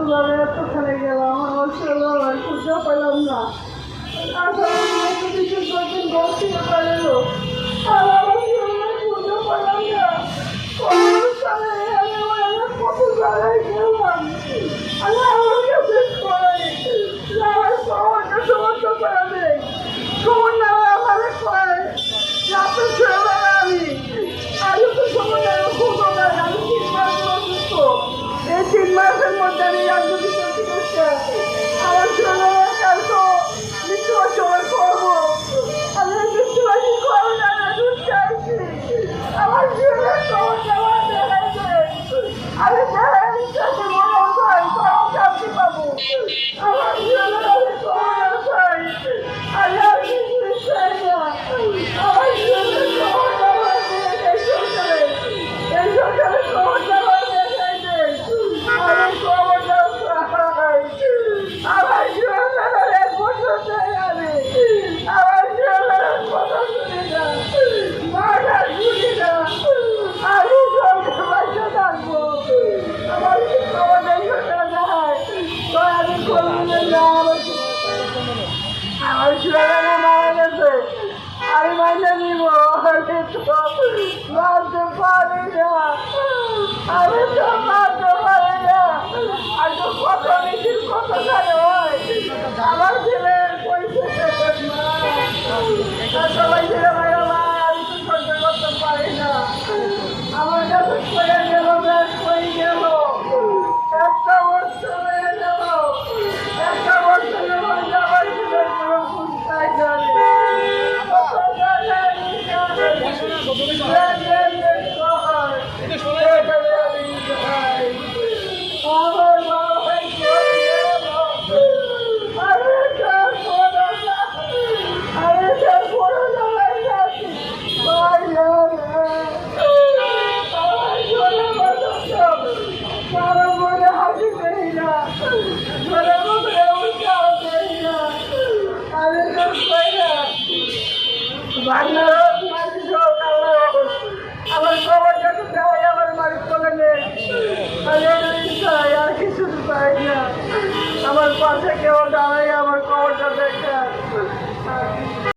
ভাবে এতখানে গেলাম, আমার ছেলে আর খুঁজে পেলাম না। আসলে কিছু কদিন বসতে পারলো, আর আমার ছেলে খুঁজে পেলাম না। কত জায়গায় গেলাম, আমার কাছে আমার সবাইকে সমস্ত করে দেয়। খবর না আমাদের করে আপনার ছেলে আমি আজও তো সময় খুব আমি 3 মাস অসুস্থ। এই 3 মাসের মধ্যে আমি একজন চিকিৎসা আমার ছেলে তো মৃত্যুর সময় করবো। আমি মৃত্যুবাসী করবো না, চাইছি আমার ছেলে খবর দেওয়া দেখাইছে। আমি দেখাইছি মনে হয় শান্তি পাবো। আমার ছেলে আমি খবর চাই, আমি আর কিছু চাই না। আমার ছেলে খবর দেওয়া সরকারে এই সরকারে খবর দেওয়া দেখাইছে। আমি খবর দেওয়া চাই, আমার ছেলে 1 বছর চাই। আমি আমার ছেলের কথা শুনি না, মাটা শুনি না। আমি সবকে বাচ্চা থাকবো, আমার খবর দেখে দেখায় তো আমি করবো না। আমার ছেলে মারা গেছে, আমি মাইনে নিব। আমি তো মারতে পারি না, আমি তো মারতে পারি না। আমি তো কত নিজের কত জানে হয় আমার ছেলে সবাই ছেলে ভাইরা ভাই, আমি তো সহ্য করতে পারি না। আমার কাছে করে গেল, হয়ে গেল 1টা বছর হয়ে গেল। 1টা বছরের মধ্যে আমার ছেলের কোনো চিন্তাই জানে। বাংলা